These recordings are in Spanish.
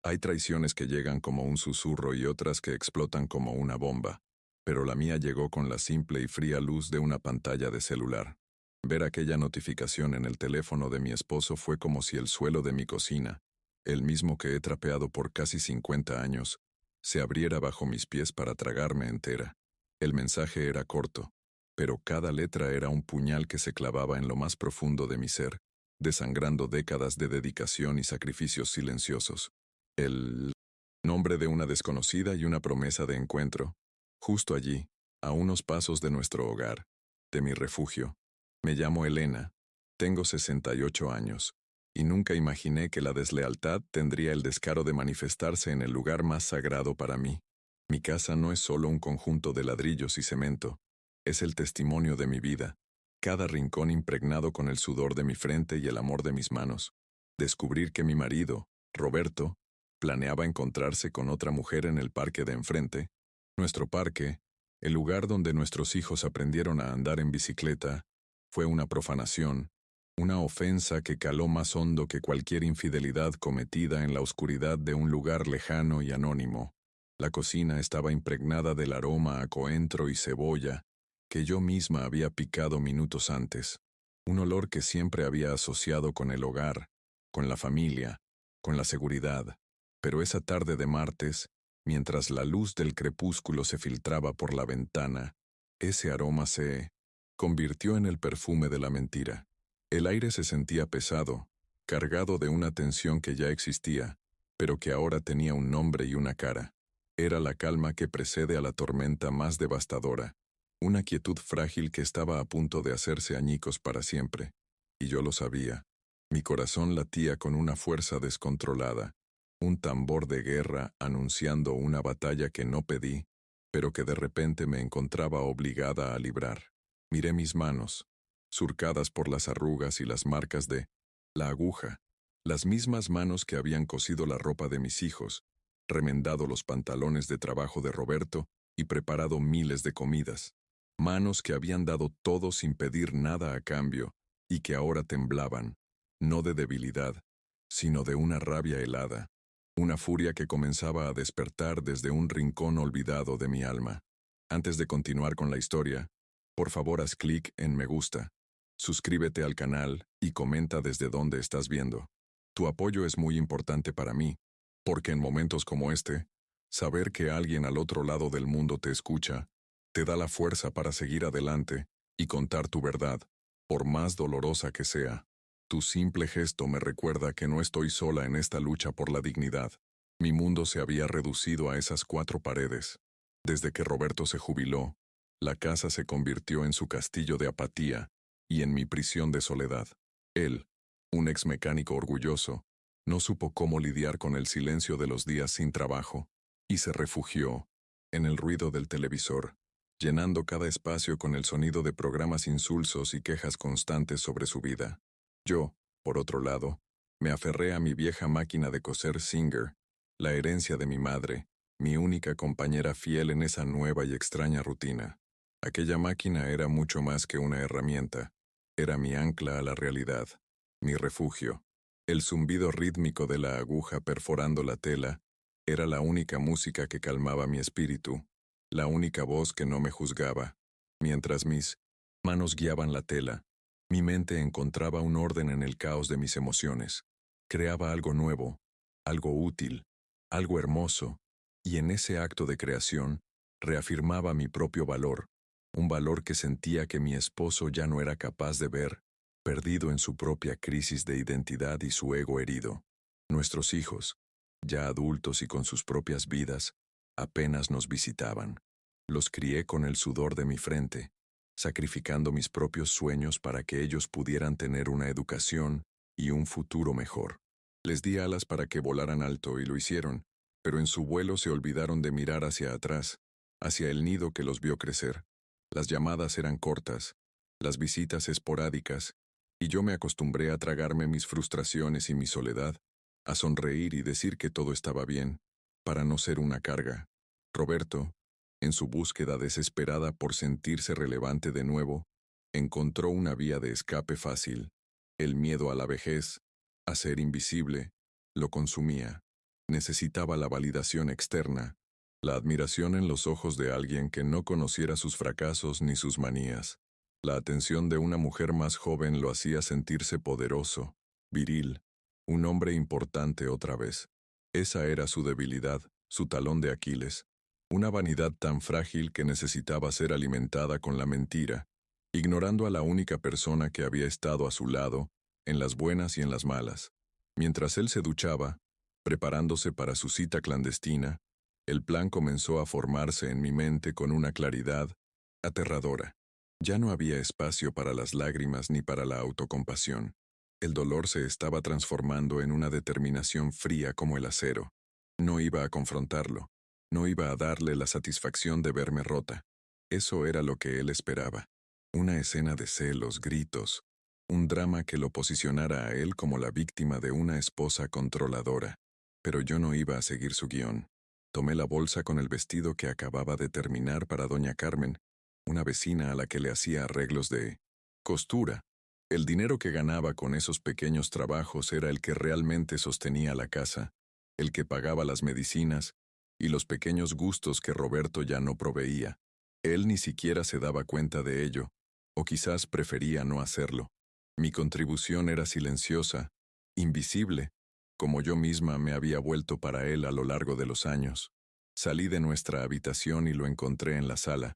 Hay traiciones que llegan como un susurro y otras que explotan como una bomba, pero la mía llegó con la simple y fría luz de una pantalla de celular. Ver aquella notificación en el teléfono de mi esposo fue como si el suelo de mi cocina, el mismo que he trapeado por casi 50 años, se abriera bajo mis pies para tragarme entera. El mensaje era corto, pero cada letra era un puñal que se clavaba en lo más profundo de mi ser, desangrando décadas de dedicación y sacrificios silenciosos. El nombre de una desconocida y una promesa de encuentro, justo allí, a unos pasos de nuestro hogar, de mi refugio. Me llamo Elena, tengo 68 años, y nunca imaginé que la deslealtad tendría el descaro de manifestarse en el lugar más sagrado para mí. Mi casa no es solo un conjunto de ladrillos y cemento, es el testimonio de mi vida, cada rincón impregnado con el sudor de mi frente y el amor de mis manos. Descubrir que mi marido, Roberto, planeaba encontrarse con otra mujer en el parque de enfrente, nuestro parque, el lugar donde nuestros hijos aprendieron a andar en bicicleta, fue una profanación, una ofensa que caló más hondo que cualquier infidelidad cometida en la oscuridad de un lugar lejano y anónimo. La cocina estaba impregnada del aroma a coentro y cebolla que yo misma había picado minutos antes, un olor que siempre había asociado con el hogar, con la familia, con la seguridad. Pero esa tarde de martes, mientras la luz del crepúsculo se filtraba por la ventana, ese aroma se convirtió en el perfume de la mentira. El aire se sentía pesado, cargado de una tensión que ya existía, pero que ahora tenía un nombre y una cara. Era la calma que precede a la tormenta más devastadora, una quietud frágil que estaba a punto de hacerse añicos para siempre. Y yo lo sabía. Mi corazón latía con una fuerza descontrolada, un tambor de guerra anunciando una batalla que no pedí, pero que de repente me encontraba obligada a librar. Miré mis manos, surcadas por las arrugas y las marcas de la aguja, las mismas manos que habían cosido la ropa de mis hijos, remendado los pantalones de trabajo de Roberto y preparado miles de comidas. Manos que habían dado todo sin pedir nada a cambio y que ahora temblaban, no de debilidad, sino de una rabia helada, una furia que comenzaba a despertar desde un rincón olvidado de mi alma. Antes de continuar con la historia, por favor haz clic en me gusta, suscríbete al canal y comenta desde dónde estás viendo. Tu apoyo es muy importante para mí, porque en momentos como este, saber que alguien al otro lado del mundo te escucha, te da la fuerza para seguir adelante y contar tu verdad, por más dolorosa que sea. Tu simple gesto me recuerda que no estoy sola en esta lucha por la dignidad. Mi mundo se había reducido a esas 4 paredes. Desde que Roberto se jubiló, la casa se convirtió en su castillo de apatía y en mi prisión de soledad. Él, un ex mecánico orgulloso, no supo cómo lidiar con el silencio de los días sin trabajo, y se refugió en el ruido del televisor, llenando cada espacio con el sonido de programas insulsos y quejas constantes sobre su vida. Yo, por otro lado, me aferré a mi vieja máquina de coser Singer, la herencia de mi madre, mi única compañera fiel en esa nueva y extraña rutina. Aquella máquina era mucho más que una herramienta, era mi ancla a la realidad, mi refugio. El zumbido rítmico de la aguja perforando la tela era la única música que calmaba mi espíritu, la única voz que no me juzgaba. Mientras mis manos guiaban la tela, mi mente encontraba un orden en el caos de mis emociones. Creaba algo nuevo, algo útil, algo hermoso, y en ese acto de creación reafirmaba mi propio valor, un valor que sentía que mi esposo ya no era capaz de ver, perdido en su propia crisis de identidad y su ego herido. Nuestros hijos, ya adultos y con sus propias vidas, apenas nos visitaban. Los crié con el sudor de mi frente, sacrificando mis propios sueños para que ellos pudieran tener una educación y un futuro mejor. Les di alas para que volaran alto y lo hicieron, pero en su vuelo se olvidaron de mirar hacia atrás, hacia el nido que los vio crecer. Las llamadas eran cortas, las visitas esporádicas, y yo me acostumbré a tragarme mis frustraciones y mi soledad, a sonreír y decir que todo estaba bien, para no ser una carga. Roberto, en su búsqueda desesperada por sentirse relevante de nuevo, encontró una vía de escape fácil. El miedo a la vejez, a ser invisible, lo consumía. Necesitaba la validación externa, la admiración en los ojos de alguien que no conociera sus fracasos ni sus manías. La atención de una mujer más joven lo hacía sentirse poderoso, viril, un hombre importante otra vez. Esa era su debilidad, su talón de Aquiles. Una vanidad tan frágil que necesitaba ser alimentada con la mentira, ignorando a la única persona que había estado a su lado, en las buenas y en las malas. Mientras él se duchaba, preparándose para su cita clandestina, el plan comenzó a formarse en mi mente con una claridad aterradora. Ya no había espacio para las lágrimas ni para la autocompasión. El dolor se estaba transformando en una determinación fría como el acero. No iba a confrontarlo. No iba a darle la satisfacción de verme rota. Eso era lo que él esperaba. Una escena de celos, gritos, un drama que lo posicionara a él como la víctima de una esposa controladora. Pero yo no iba a seguir su guión. Tomé la bolsa con el vestido que acababa de terminar para doña Carmen, una vecina a la que le hacía arreglos de costura. El dinero que ganaba con esos pequeños trabajos era el que realmente sostenía la casa, el que pagaba las medicinas y los pequeños gustos que Roberto ya no proveía. Él ni siquiera se daba cuenta de ello, o quizás prefería no hacerlo. Mi contribución era silenciosa, invisible, como yo misma me había vuelto para él a lo largo de los años. Salí de nuestra habitación y lo encontré en la sala,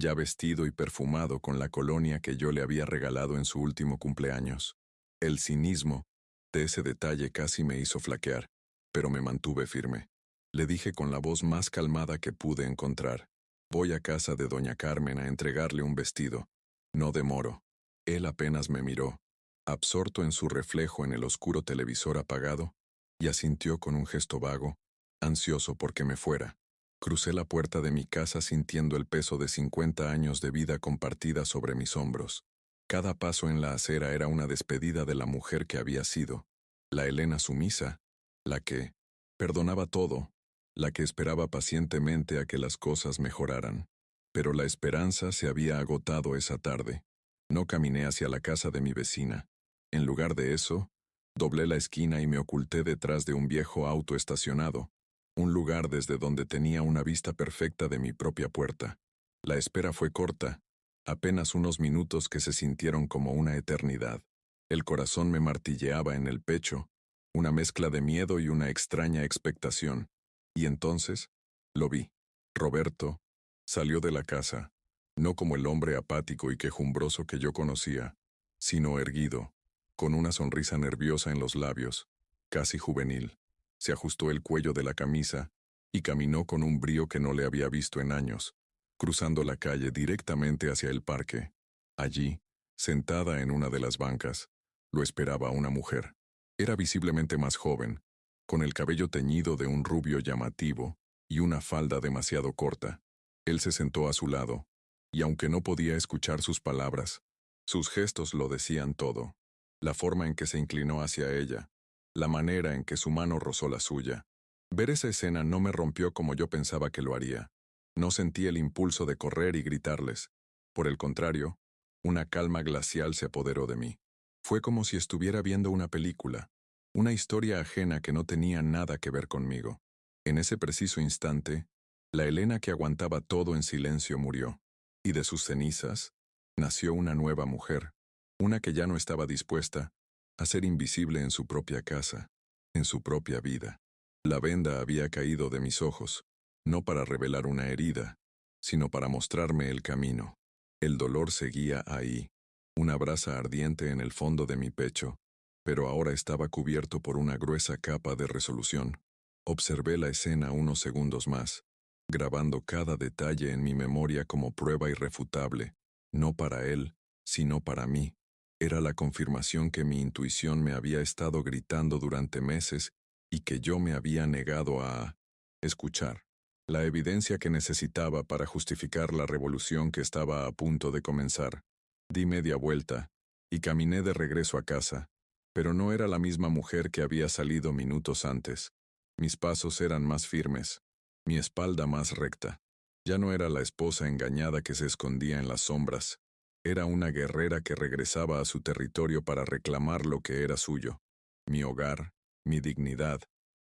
ya vestido y perfumado con la colonia que yo le había regalado en su último cumpleaños. El cinismo de ese detalle casi me hizo flaquear, pero me mantuve firme. Le dije con la voz más calmada que pude encontrar: voy a casa de doña Carmen a entregarle un vestido. No demoro. Él apenas me miró, absorto en su reflejo en el oscuro televisor apagado, y asintió con un gesto vago, ansioso por que me fuera. Crucé la puerta de mi casa sintiendo el peso de 50 años de vida compartida sobre mis hombros. Cada paso en la acera era una despedida de la mujer que había sido, la Elena sumisa, la que perdonaba todo, la que esperaba pacientemente a que las cosas mejoraran. Pero la esperanza se había agotado esa tarde. No caminé hacia la casa de mi vecina. En lugar de eso, doblé la esquina y me oculté detrás de un viejo auto estacionado, un lugar desde donde tenía una vista perfecta de mi propia puerta. La espera fue corta, apenas unos minutos que se sintieron como una eternidad. El corazón me martilleaba en el pecho, una mezcla de miedo y una extraña expectación. Y entonces, lo vi. Roberto salió de la casa, no como el hombre apático y quejumbroso que yo conocía, sino erguido, con una sonrisa nerviosa en los labios, casi juvenil. Se ajustó el cuello de la camisa y caminó con un brío que no le había visto en años, cruzando la calle directamente hacia el parque. Allí, sentada en una de las bancas, lo esperaba una mujer. Era visiblemente más joven, con el cabello teñido de un rubio llamativo y una falda demasiado corta. Él se sentó a su lado, y aunque no podía escuchar sus palabras, sus gestos lo decían todo. La forma en que se inclinó hacia ella, la manera en que su mano rozó la suya. Ver esa escena no me rompió como yo pensaba que lo haría. No sentí el impulso de correr y gritarles. Por el contrario, una calma glacial se apoderó de mí. Fue como si estuviera viendo una película, una historia ajena que no tenía nada que ver conmigo. En ese preciso instante, la Elena que aguantaba todo en silencio murió, y de sus cenizas nació una nueva mujer, una que ya no estaba dispuesta a ser invisible en su propia casa, en su propia vida. La venda había caído de mis ojos, no para revelar una herida, sino para mostrarme el camino. El dolor seguía ahí, una brasa ardiente en el fondo de mi pecho, pero ahora estaba cubierto por una gruesa capa de resolución. Observé la escena unos segundos más, grabando cada detalle en mi memoria como prueba irrefutable, no para él, sino para mí. Era la confirmación que mi intuición me había estado gritando durante meses y que yo me había negado a escuchar. La evidencia que necesitaba para justificar la revolución que estaba a punto de comenzar. Di media vuelta y caminé de regreso a casa, pero no era la misma mujer que había salido minutos antes. Mis pasos eran más firmes, mi espalda más recta. Ya no era la esposa engañada que se escondía en las sombras. Era una guerrera que regresaba a su territorio para reclamar lo que era suyo. Mi hogar, mi dignidad,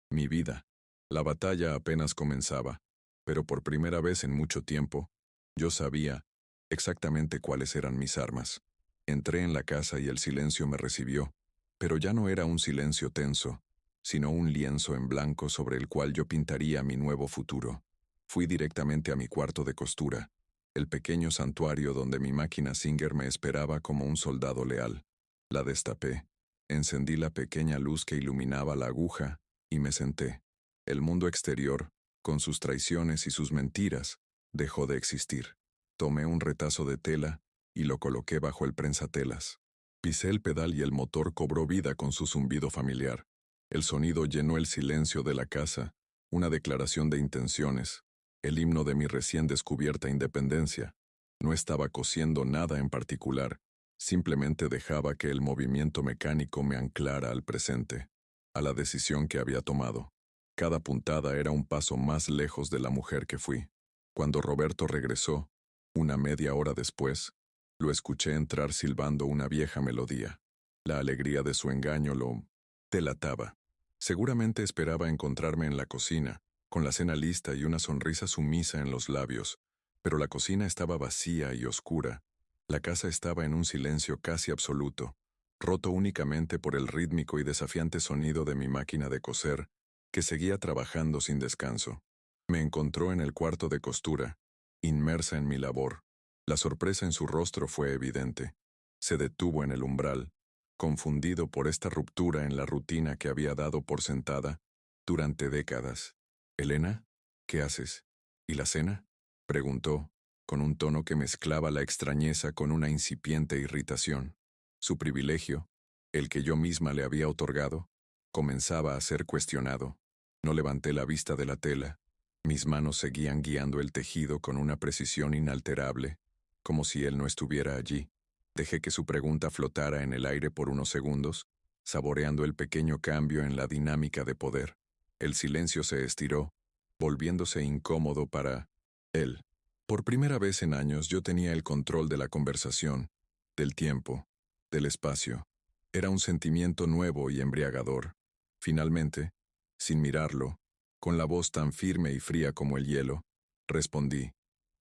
mi vida. La batalla apenas comenzaba, pero por primera vez en mucho tiempo, yo sabía exactamente cuáles eran mis armas. Entré en la casa y el silencio me recibió, pero ya no era un silencio tenso, sino un lienzo en blanco sobre el cual yo pintaría mi nuevo futuro. Fui directamente a mi cuarto de costura, el pequeño santuario donde mi máquina Singer me esperaba como un soldado leal. La destapé, encendí la pequeña luz que iluminaba la aguja y me senté. El mundo exterior, con sus traiciones y sus mentiras, dejó de existir. Tomé un retazo de tela y lo coloqué bajo el prensatelas. Pisé el pedal y el motor cobró vida con su zumbido familiar. El sonido llenó el silencio de la casa, una declaración de intenciones, el himno de mi recién descubierta independencia. No estaba cosiendo nada en particular, simplemente dejaba que el movimiento mecánico me anclara al presente, a la decisión que había tomado. Cada puntada era un paso más lejos de la mujer que fui. Cuando Roberto regresó, una media hora después, lo escuché entrar silbando una vieja melodía. La alegría de su engaño lo delataba. Seguramente esperaba encontrarme en la cocina, con la cena lista y una sonrisa sumisa en los labios, pero la cocina estaba vacía y oscura. La casa estaba en un silencio casi absoluto, roto únicamente por el rítmico y desafiante sonido de mi máquina de coser, que seguía trabajando sin descanso. Me encontró en el cuarto de costura, inmersa en mi labor. La sorpresa en su rostro fue evidente. Se detuvo en el umbral, confundido por esta ruptura en la rutina que había dado por sentada durante décadas. «Elena, ¿qué haces? ¿Y la cena?», preguntó, con un tono que mezclaba la extrañeza con una incipiente irritación. Su privilegio, el que yo misma le había otorgado, comenzaba a ser cuestionado. No levanté la vista de la tela. Mis manos seguían guiando el tejido con una precisión inalterable, como si él no estuviera allí. Dejé que su pregunta flotara en el aire por unos segundos, saboreando el pequeño cambio en la dinámica de poder. El silencio se estiró, volviéndose incómodo para él. Por primera vez en años yo tenía el control de la conversación, del tiempo, del espacio. Era un sentimiento nuevo y embriagador. Finalmente, sin mirarlo, con la voz tan firme y fría como el hielo, respondí.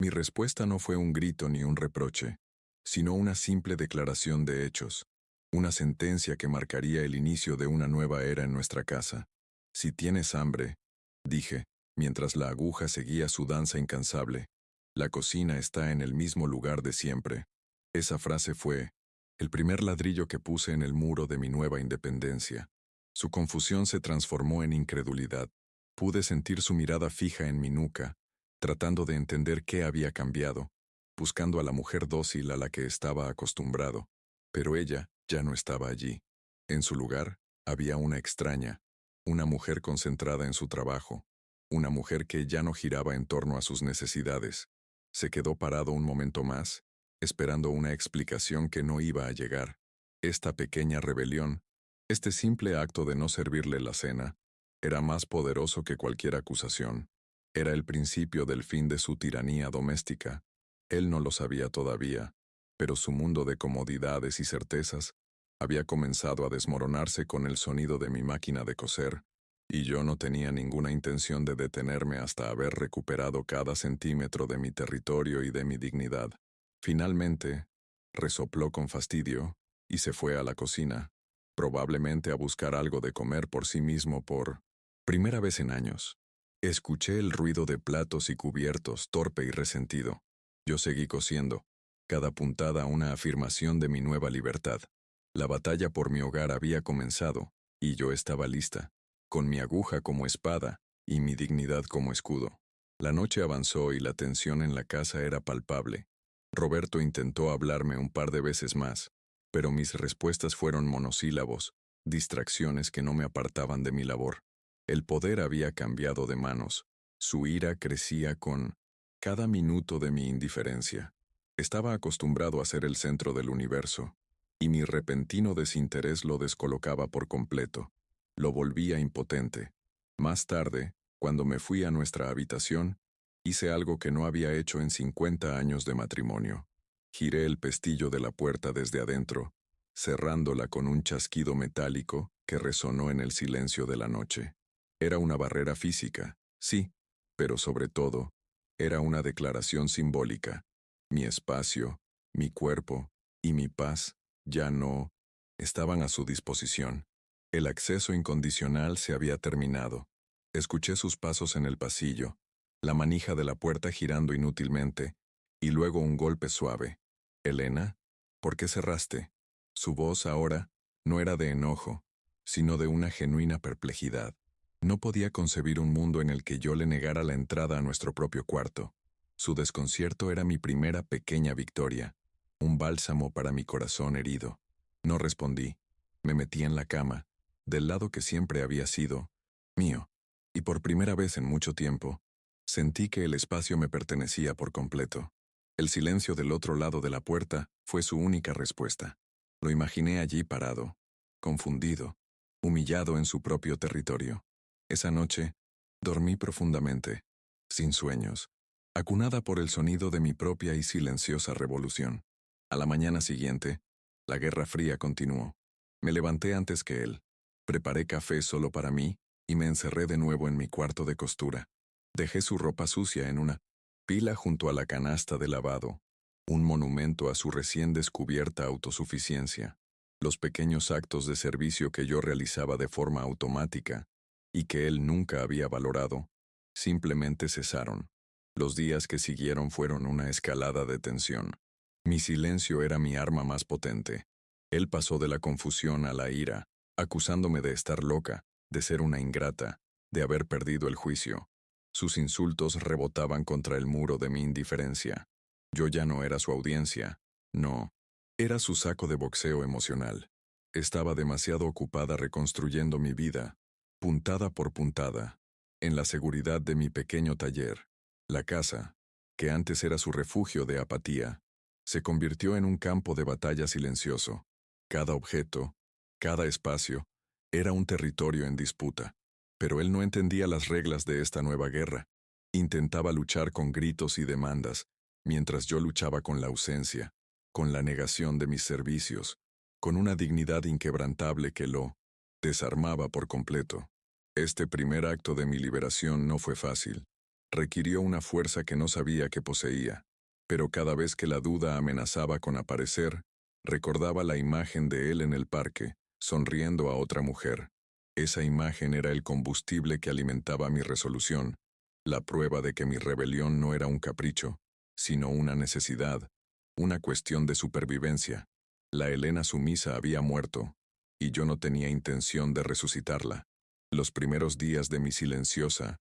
Mi respuesta no fue un grito ni un reproche, sino una simple declaración de hechos, una sentencia que marcaría el inicio de una nueva era en nuestra casa. «Si tienes hambre», dije, mientras la aguja seguía su danza incansable, «la cocina está en el mismo lugar de siempre». Esa frase fue el primer ladrillo que puse en el muro de mi nueva independencia. Su confusión se transformó en incredulidad. Pude sentir su mirada fija en mi nuca, tratando de entender qué había cambiado, buscando a la mujer dócil a la que estaba acostumbrado. Pero ella ya no estaba allí. En su lugar, había una extraña, una mujer concentrada en su trabajo, una mujer que ya no giraba en torno a sus necesidades. Se quedó parado un momento más, esperando una explicación que no iba a llegar. Esta pequeña rebelión, este simple acto de no servirle la cena, era más poderoso que cualquier acusación. Era el principio del fin de su tiranía doméstica. Él no lo sabía todavía, pero su mundo de comodidades y certezas había comenzado a desmoronarse con el sonido de mi máquina de coser, y yo no tenía ninguna intención de detenerme hasta haber recuperado cada centímetro de mi territorio y de mi dignidad. Finalmente, resopló con fastidio y se fue a la cocina, probablemente a buscar algo de comer por sí mismo por primera vez en años. Escuché el ruido de platos y cubiertos, torpe y resentido. Yo seguí cosiendo, cada puntada una afirmación de mi nueva libertad. La batalla por mi hogar había comenzado, y yo estaba lista, con mi aguja como espada y mi dignidad como escudo. La noche avanzó y la tensión en la casa era palpable. Roberto intentó hablarme un par de veces más, pero mis respuestas fueron monosílabos, distracciones que no me apartaban de mi labor. El poder había cambiado de manos. Su ira crecía con cada minuto de mi indiferencia. Estaba acostumbrado a ser el centro del universo, y mi repentino desinterés lo descolocaba por completo. Lo volvía impotente. Más tarde, cuando me fui a nuestra habitación, hice algo que no había hecho en 50 años de matrimonio. Giré el pestillo de la puerta desde adentro, cerrándola con un chasquido metálico que resonó en el silencio de la noche. Era una barrera física, sí, pero sobre todo, era una declaración simbólica. Mi espacio, mi cuerpo y mi paz ya no estaban a su disposición. El acceso incondicional se había terminado. Escuché sus pasos en el pasillo, la manija de la puerta girando inútilmente, y luego un golpe suave. «Elena, ¿por qué cerraste?» Su voz ahora no era de enojo, sino de una genuina perplejidad. No podía concebir un mundo en el que yo le negara la entrada a nuestro propio cuarto. Su desconcierto era mi primera pequeña victoria, un bálsamo para mi corazón herido. No respondí. Me metí en la cama, del lado que siempre había sido mío, y por primera vez en mucho tiempo, sentí que el espacio me pertenecía por completo. El silencio del otro lado de la puerta fue su única respuesta. Lo imaginé allí parado, confundido, humillado en su propio territorio. Esa noche, dormí profundamente, sin sueños, acunada por el sonido de mi propia y silenciosa revolución. A la mañana siguiente, la Guerra Fría continuó. Me levanté antes que él, preparé café solo para mí y me encerré de nuevo en mi cuarto de costura. Dejé su ropa sucia en una pila junto a la canasta de lavado, un monumento a su recién descubierta autosuficiencia. Los pequeños actos de servicio que yo realizaba de forma automática y que él nunca había valorado, simplemente cesaron. Los días que siguieron fueron una escalada de tensión. Mi silencio era mi arma más potente. Él pasó de la confusión a la ira, acusándome de estar loca, de ser una ingrata, de haber perdido el juicio. Sus insultos rebotaban contra el muro de mi indiferencia. Yo ya no era su audiencia, no. Era su saco de boxeo emocional. Estaba demasiado ocupada reconstruyendo mi vida, puntada por puntada, en la seguridad de mi pequeño taller. La casa, que antes era su refugio de apatía, se convirtió en un campo de batalla silencioso. Cada objeto, cada espacio, era un territorio en disputa. Pero él no entendía las reglas de esta nueva guerra. Intentaba luchar con gritos y demandas, mientras yo luchaba con la ausencia, con la negación de mis servicios, con una dignidad inquebrantable que lo desarmaba por completo. Este primer acto de mi liberación no fue fácil. Requirió una fuerza que no sabía que poseía, pero cada vez que la duda amenazaba con aparecer, recordaba la imagen de él en el parque, sonriendo a otra mujer. Esa imagen era el combustible que alimentaba mi resolución, la prueba de que mi rebelión no era un capricho, sino una necesidad, una cuestión de supervivencia. La Elena sumisa había muerto, y yo no tenía intención de resucitarla. Los primeros días de mi silenciosa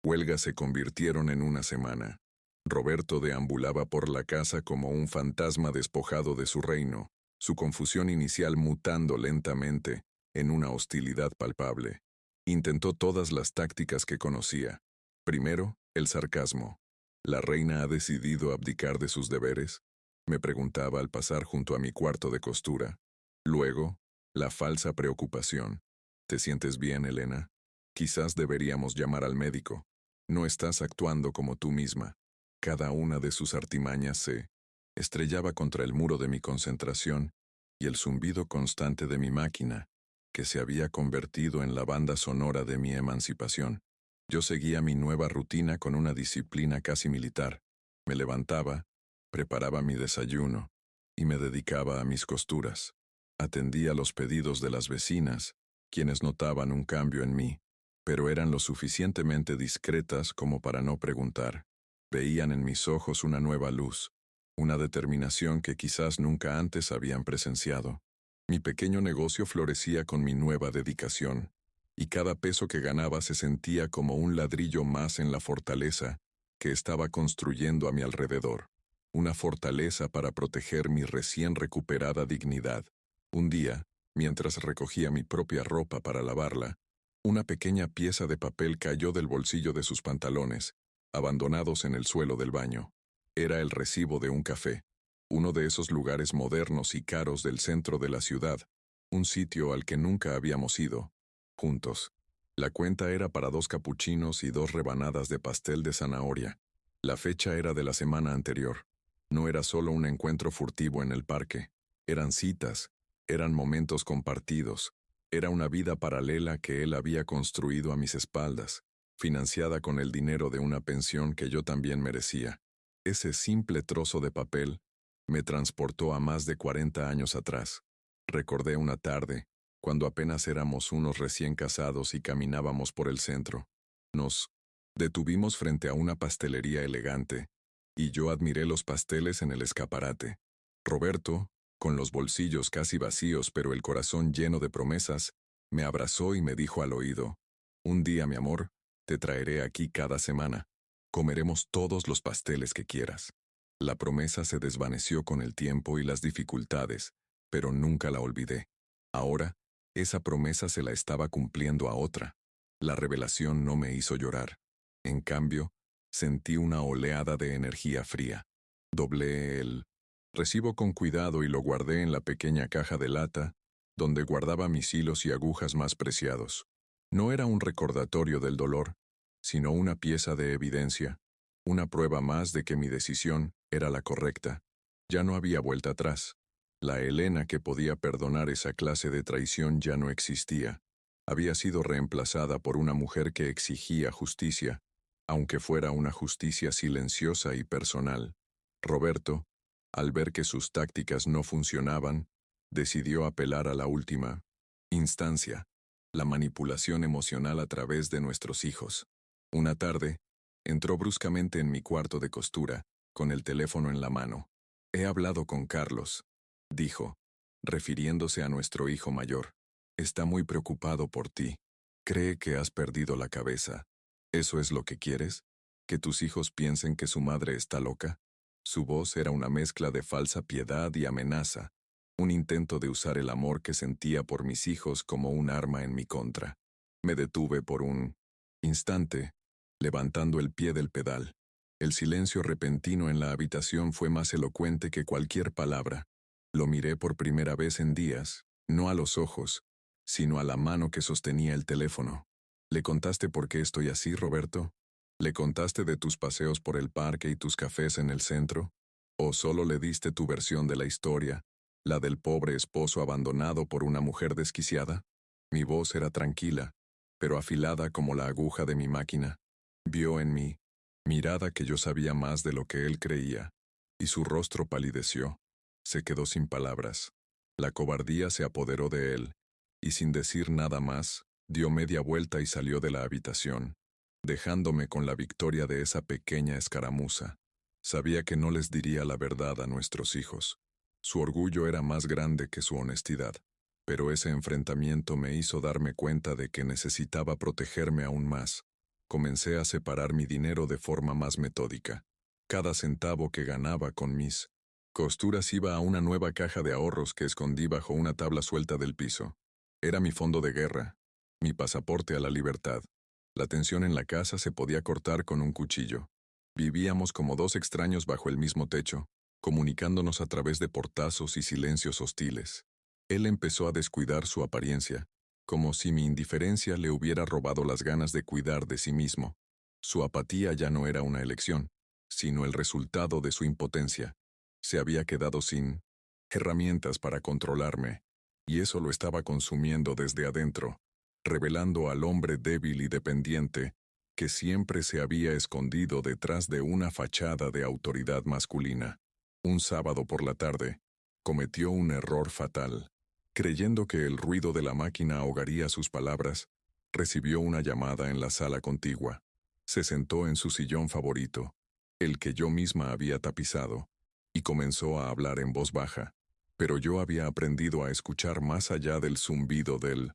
huelga se convirtieron en una semana. Roberto deambulaba por la casa como un fantasma despojado de su reino, su confusión inicial mutando lentamente en una hostilidad palpable. Intentó todas las tácticas que conocía. Primero, el sarcasmo. ¿La reina ha decidido abdicar de sus deberes?, me preguntaba al pasar junto a mi cuarto de costura. Luego, la falsa preocupación. ¿Te sientes bien, Elena? Quizás deberíamos llamar al médico. No estás actuando como tú misma. Cada una de sus artimañas se estrellaba contra el muro de mi concentración y el zumbido constante de mi máquina, que se había convertido en la banda sonora de mi emancipación. Yo seguía mi nueva rutina con una disciplina casi militar. Me levantaba, preparaba mi desayuno y me dedicaba a mis costuras. Atendía los pedidos de las vecinas, quienes notaban un cambio en mí, pero eran lo suficientemente discretas como para no preguntar. Veían en mis ojos una nueva luz, una determinación que quizás nunca antes habían presenciado. Mi pequeño negocio florecía con mi nueva dedicación, y cada peso que ganaba se sentía como un ladrillo más en la fortaleza que estaba construyendo a mi alrededor. Una fortaleza para proteger mi recién recuperada dignidad. Un día, mientras recogía mi propia ropa para lavarla, una pequeña pieza de papel cayó del bolsillo de sus pantalones, abandonados en el suelo del baño. Era el recibo de un café, uno de esos lugares modernos y caros del centro de la ciudad, un sitio al que nunca habíamos ido, juntos. La cuenta era para 2 capuchinos y 2 rebanadas de pastel de zanahoria. La fecha era de la semana anterior. No era solo un encuentro furtivo en el parque. Eran citas, eran momentos compartidos, Era una vida paralela que él había construido a mis espaldas, financiada con el dinero de una pensión que yo también merecía. Ese simple trozo de papel me transportó a más de 40 años atrás. Recordé una tarde, cuando apenas éramos unos recién casados y caminábamos por el centro. Nos detuvimos frente a una pastelería elegante, y yo admiré los pasteles en el escaparate. Roberto, con los bolsillos casi vacíos pero el corazón lleno de promesas, me abrazó y me dijo al oído: «Un día, mi amor, te traeré aquí cada semana. Comeremos todos los pasteles que quieras». La promesa se desvaneció con el tiempo y las dificultades, pero nunca la olvidé. Ahora, esa promesa se la estaba cumpliendo a otra. La revelación no me hizo llorar. En cambio, sentí una oleada de energía fría. Doblé el recibo con cuidado y lo guardé en la pequeña caja de lata, donde guardaba mis hilos y agujas más preciados. No era un recordatorio del dolor, sino una pieza de evidencia, una prueba más de que mi decisión era la correcta. Ya no había vuelta atrás. La Elena que podía perdonar esa clase de traición ya no existía. Había sido reemplazada por una mujer que exigía justicia, aunque fuera una justicia silenciosa y personal. Roberto, al ver que sus tácticas no funcionaban, decidió apelar a la última instancia, la manipulación emocional a través de nuestros hijos. Una tarde, entró bruscamente en mi cuarto de costura, con el teléfono en la mano. «He hablado con Carlos», dijo, refiriéndose a nuestro hijo mayor. «Está muy preocupado por ti. Cree que has perdido la cabeza. ¿Eso es lo que quieres? ¿Que tus hijos piensen que su madre está loca?» Su voz era una mezcla de falsa piedad y amenaza, un intento de usar el amor que sentía por mis hijos como un arma en mi contra. Me detuve por un instante, levantando el pie del pedal. El silencio repentino en la habitación fue más elocuente que cualquier palabra. Lo miré por primera vez en días, no a los ojos, sino a la mano que sostenía el teléfono. «¿Le contaste por qué estoy así, Roberto? ¿Le contaste de tus paseos por el parque y tus cafés en el centro? ¿O solo le diste tu versión de la historia, la del pobre esposo abandonado por una mujer desquiciada?» Mi voz era tranquila, pero afilada como la aguja de mi máquina. Vio en mi mirada que yo sabía más de lo que él creía, y su rostro palideció. Se quedó sin palabras. La cobardía se apoderó de él, y sin decir nada más, dio media vuelta y salió de la habitación, dejándome con la victoria de esa pequeña escaramuza. Sabía que no les diría la verdad a nuestros hijos. Su orgullo era más grande que su honestidad, pero ese enfrentamiento me hizo darme cuenta de que necesitaba protegerme aún más. Comencé a separar mi dinero de forma más metódica. Cada centavo que ganaba con mis costuras iba a una nueva caja de ahorros que escondí bajo una tabla suelta del piso. Era mi fondo de guerra, mi pasaporte a la libertad. La tensión en la casa se podía cortar con un cuchillo. Vivíamos como dos extraños bajo el mismo techo, comunicándonos a través de portazos y silencios hostiles. Él empezó a descuidar su apariencia, como si mi indiferencia le hubiera robado las ganas de cuidar de sí mismo. Su apatía ya no era una elección, sino el resultado de su impotencia. Se había quedado sin herramientas para controlarme, y eso lo estaba consumiendo desde adentro, revelando al hombre débil y dependiente que siempre se había escondido detrás de una fachada de autoridad masculina. Un sábado por la tarde, cometió un error fatal. Creyendo que el ruido de la máquina ahogaría sus palabras, recibió una llamada en la sala contigua. Se sentó en su sillón favorito, el que yo misma había tapizado, y comenzó a hablar en voz baja, pero yo había aprendido a escuchar más allá del zumbido del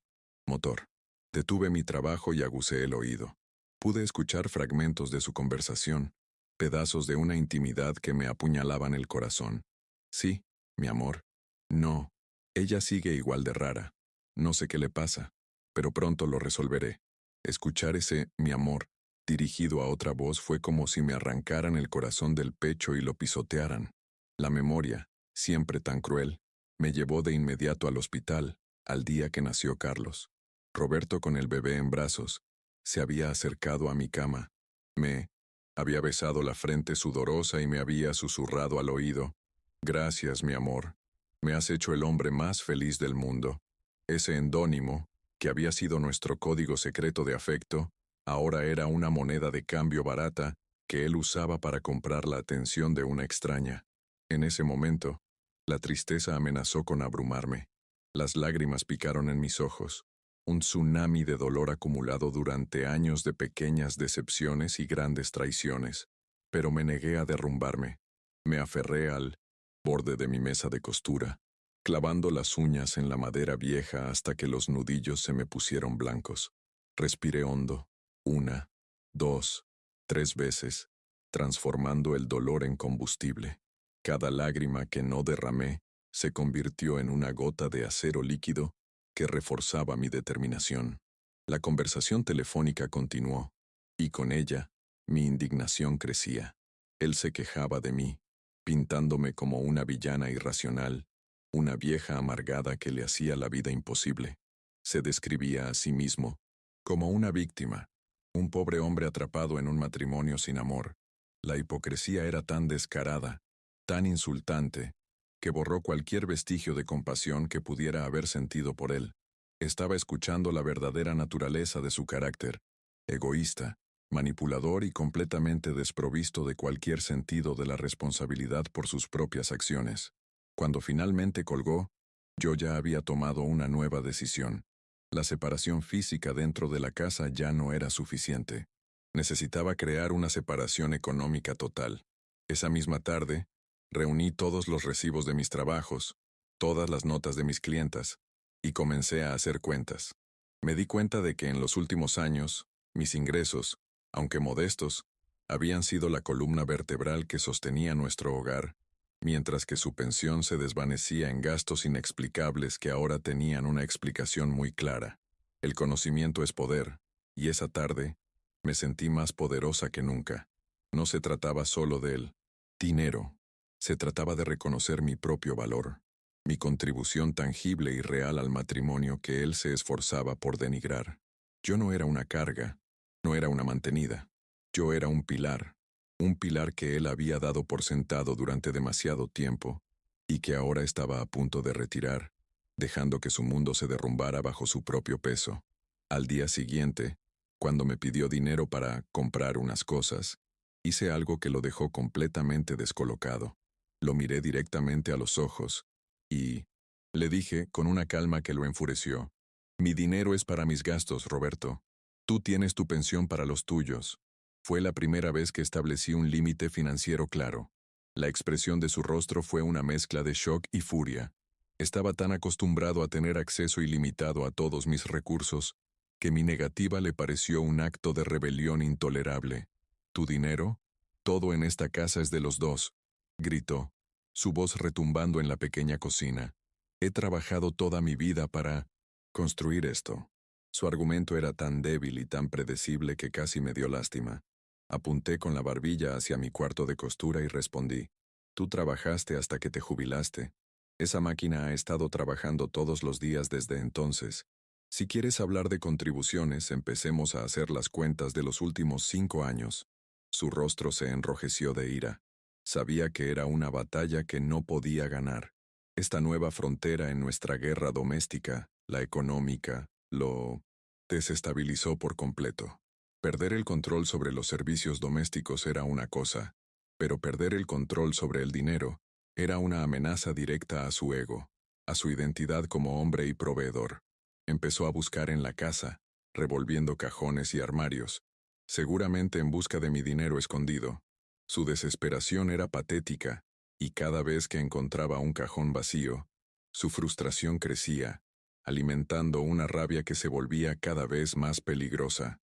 motor. Detuve mi trabajo y agucé el oído. Pude escuchar fragmentos de su conversación, pedazos de una intimidad que me apuñalaban el corazón. «Sí, mi amor. No. Ella sigue igual de rara. No sé qué le pasa, pero pronto lo resolveré». Escuchar ese «mi amor» dirigido a otra voz fue como si me arrancaran el corazón del pecho y lo pisotearan. La memoria, siempre tan cruel, me llevó de inmediato al hospital, al día que nació Carlos. Roberto, con el bebé en brazos, se había acercado a mi cama. Me había besado la frente sudorosa y me había susurrado al oído: «Gracias, mi amor. Me has hecho el hombre más feliz del mundo». Ese endónimo, que había sido nuestro código secreto de afecto, ahora era una moneda de cambio barata que él usaba para comprar la atención de una extraña. En ese momento, la tristeza amenazó con abrumarme. Las lágrimas picaron en mis ojos, un tsunami de dolor acumulado durante años de pequeñas decepciones y grandes traiciones. Pero me negué a derrumbarme. Me aferré al borde de mi mesa de costura, clavando las uñas en la madera vieja hasta que los nudillos se me pusieron blancos. Respiré hondo, 1, 2, 3 veces, transformando el dolor en combustible. Cada lágrima que no derramé se convirtió en una gota de acero líquido que reforzaba mi determinación. La conversación telefónica continuó, y con ella, mi indignación crecía. Él se quejaba de mí, pintándome como una villana irracional, una vieja amargada que le hacía la vida imposible. Se describía a sí mismo como una víctima, un pobre hombre atrapado en un matrimonio sin amor. La hipocresía era tan descarada, tan insultante, que borró cualquier vestigio de compasión que pudiera haber sentido por él. Estaba escuchando la verdadera naturaleza de su carácter, egoísta, manipulador y completamente desprovisto de cualquier sentido de la responsabilidad por sus propias acciones. Cuando finalmente colgó, yo ya había tomado una nueva decisión. La separación física dentro de la casa ya no era suficiente. Necesitaba crear una separación económica total. Esa misma tarde, reuní todos los recibos de mis trabajos, todas las notas de mis clientas, y comencé a hacer cuentas. Me di cuenta de que en los últimos años, mis ingresos, aunque modestos, habían sido la columna vertebral que sostenía nuestro hogar, mientras que su pensión se desvanecía en gastos inexplicables que ahora tenían una explicación muy clara. El conocimiento es poder, y esa tarde, me sentí más poderosa que nunca. No se trataba solo del dinero, se trataba de reconocer mi propio valor, mi contribución tangible y real al matrimonio que él se esforzaba por denigrar. Yo no era una carga, no era una mantenida. Yo era un pilar que él había dado por sentado durante demasiado tiempo y que ahora estaba a punto de retirar, dejando que su mundo se derrumbara bajo su propio peso. Al día siguiente, cuando me pidió dinero para comprar unas cosas, hice algo que lo dejó completamente descolocado. Lo miré directamente a los ojos y le dije con una calma que lo enfureció: «Mi dinero es para mis gastos, Roberto. Tú tienes tu pensión para los tuyos». Fue la primera vez que establecí un límite financiero claro. La expresión de su rostro fue una mezcla de shock y furia. Estaba tan acostumbrado a tener acceso ilimitado a todos mis recursos, que mi negativa le pareció un acto de rebelión intolerable. «¿Tu dinero? Todo en esta casa es de los dos», gritó, su voz retumbando en la pequeña cocina. «He trabajado toda mi vida para construir esto». Su argumento era tan débil y tan predecible que casi me dio lástima. Apunté con la barbilla hacia mi cuarto de costura y respondí: «Tú trabajaste hasta que te jubilaste. Esa máquina ha estado trabajando todos los días desde entonces. Si quieres hablar de contribuciones, empecemos a hacer las cuentas de los últimos 5 años». Su rostro se enrojeció de ira. Sabía que era una batalla que no podía ganar. Esta nueva frontera en nuestra guerra doméstica, la económica, lo desestabilizó por completo. Perder el control sobre los servicios domésticos era una cosa, pero perder el control sobre el dinero era una amenaza directa a su ego, a su identidad como hombre y proveedor. Empezó a buscar en la casa, revolviendo cajones y armarios, seguramente en busca de mi dinero escondido. Su desesperación era patética, y cada vez que encontraba un cajón vacío, su frustración crecía, alimentando una rabia que se volvía cada vez más peligrosa.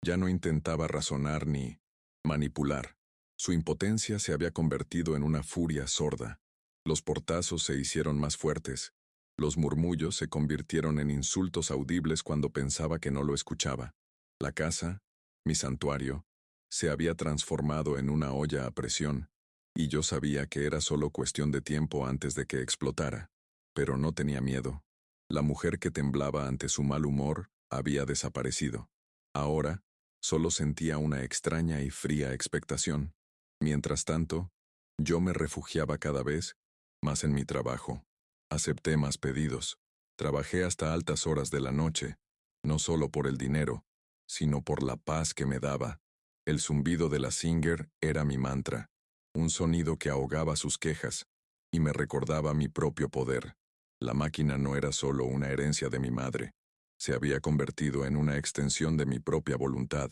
Ya no intentaba razonar ni manipular. Su impotencia se había convertido en una furia sorda. Los portazos se hicieron más fuertes. Los murmullos se convirtieron en insultos audibles cuando pensaba que no lo escuchaba. La casa, mi santuario, se había transformado en una olla a presión, y yo sabía que era solo cuestión de tiempo antes de que explotara. Pero no tenía miedo. La mujer que temblaba ante su mal humor había desaparecido. Ahora, solo sentía una extraña y fría expectación. Mientras tanto, yo me refugiaba cada vez más en mi trabajo. Acepté más pedidos. Trabajé hasta altas horas de la noche, no solo por el dinero, sino por la paz que me daba. El zumbido de la Singer era mi mantra, un sonido que ahogaba sus quejas y me recordaba mi propio poder. La máquina no era solo una herencia de mi madre, se había convertido en una extensión de mi propia voluntad,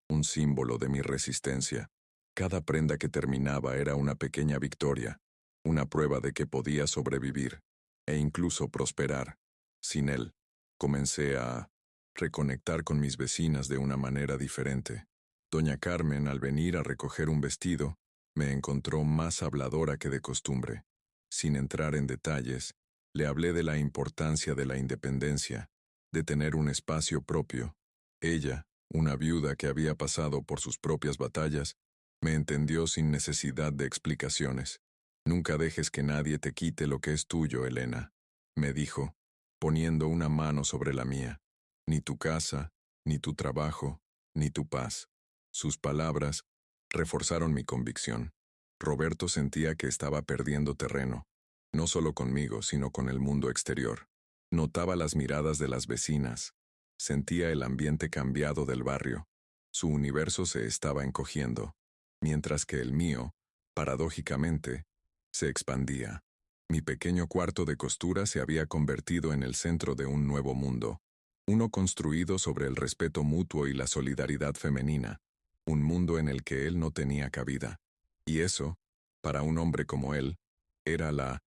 un símbolo de mi resistencia. Cada prenda que terminaba era una pequeña victoria, una prueba de que podía sobrevivir e incluso prosperar. Sin él, comencé a reconectar con mis vecinas de una manera diferente. Doña Carmen, al venir a recoger un vestido, me encontró más habladora que de costumbre. Sin entrar en detalles, le hablé de la importancia de la independencia, de tener un espacio propio. Ella, una viuda que había pasado por sus propias batallas, me entendió sin necesidad de explicaciones. Nunca dejes que nadie te quite lo que es tuyo, Elena, me dijo, poniendo una mano sobre la mía. Ni tu casa, ni tu trabajo, ni tu paz. Sus palabras reforzaron mi convicción. Roberto sentía que estaba perdiendo terreno, no solo conmigo, sino con el mundo exterior. Notaba las miradas de las vecinas, sentía el ambiente cambiado del barrio. Su universo se estaba encogiendo, mientras que el mío, paradójicamente, se expandía. Mi pequeño cuarto de costura se había convertido en el centro de un nuevo mundo, uno construido sobre el respeto mutuo y la solidaridad femenina, un mundo en el que él no tenía cabida. Y eso, para un hombre como él, era la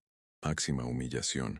máxima humillación.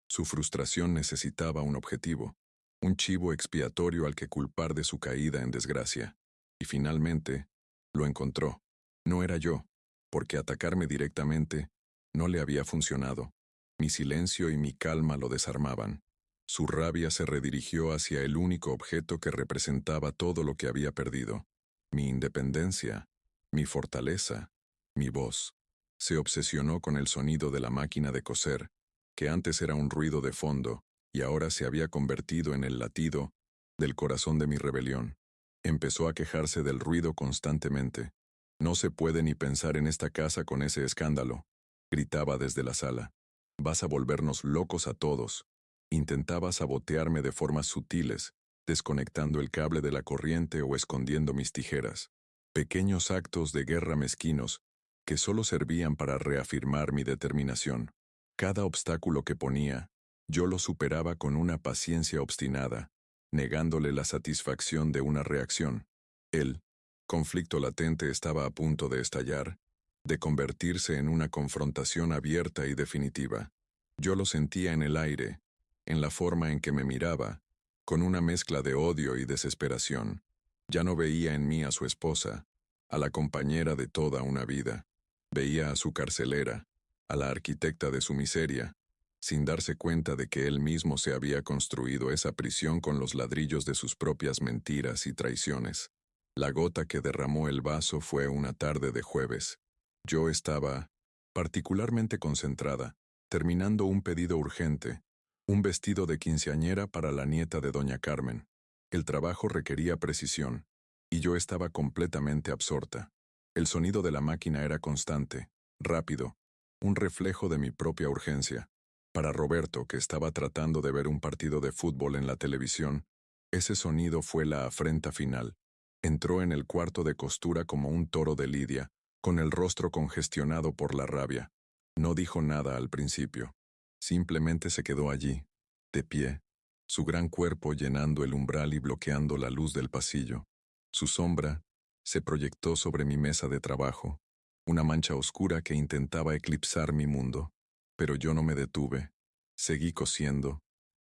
Su frustración necesitaba un objetivo, un chivo expiatorio al que culpar de su caída en desgracia. Y finalmente, lo encontró. No era yo, porque atacarme directamente no le había funcionado. Mi silencio y mi calma lo desarmaban. Su rabia se redirigió hacia el único objeto que representaba todo lo que había perdido. Mi independencia, mi fortaleza, mi voz. Se obsesionó con el sonido de la máquina de coser, que antes era un ruido de fondo, y ahora se había convertido en el latido del corazón de mi rebelión. Empezó a quejarse del ruido constantemente. No se puede ni pensar en esta casa con ese escándalo, gritaba desde la sala. Vas a volvernos locos a todos. Intentaba sabotearme de formas sutiles, desconectando el cable de la corriente o escondiendo mis tijeras. Pequeños actos de guerra mezquinos que solo servían para reafirmar mi determinación. Cada obstáculo que ponía, yo lo superaba con una paciencia obstinada, negándole la satisfacción de una reacción. El conflicto latente estaba a punto de estallar, de convertirse en una confrontación abierta y definitiva. Yo lo sentía en el aire, en la forma en que me miraba, con una mezcla de odio y desesperación. Ya no veía en mí a su esposa, a la compañera de toda una vida. Veía a su carcelera, a la arquitecta de su miseria, sin darse cuenta de que él mismo se había construido esa prisión con los ladrillos de sus propias mentiras y traiciones. La gota que derramó el vaso fue una tarde de jueves. Yo estaba particularmente concentrada, terminando un pedido urgente, un vestido de quinceañera para la nieta de doña Carmen. El trabajo requería precisión, y yo estaba completamente absorta. El sonido de la máquina era constante, rápido, un reflejo de mi propia urgencia. Para Roberto, que estaba tratando de ver un partido de fútbol en la televisión, ese sonido fue la afrenta final. Entró en el cuarto de costura como un toro de lidia, con el rostro congestionado por la rabia. No dijo nada al principio. Simplemente se quedó allí, de pie, su gran cuerpo llenando el umbral y bloqueando la luz del pasillo. Su sombra se proyectó sobre mi mesa de trabajo, una mancha oscura que intentaba eclipsar mi mundo. Pero yo no me detuve. Seguí cosiendo,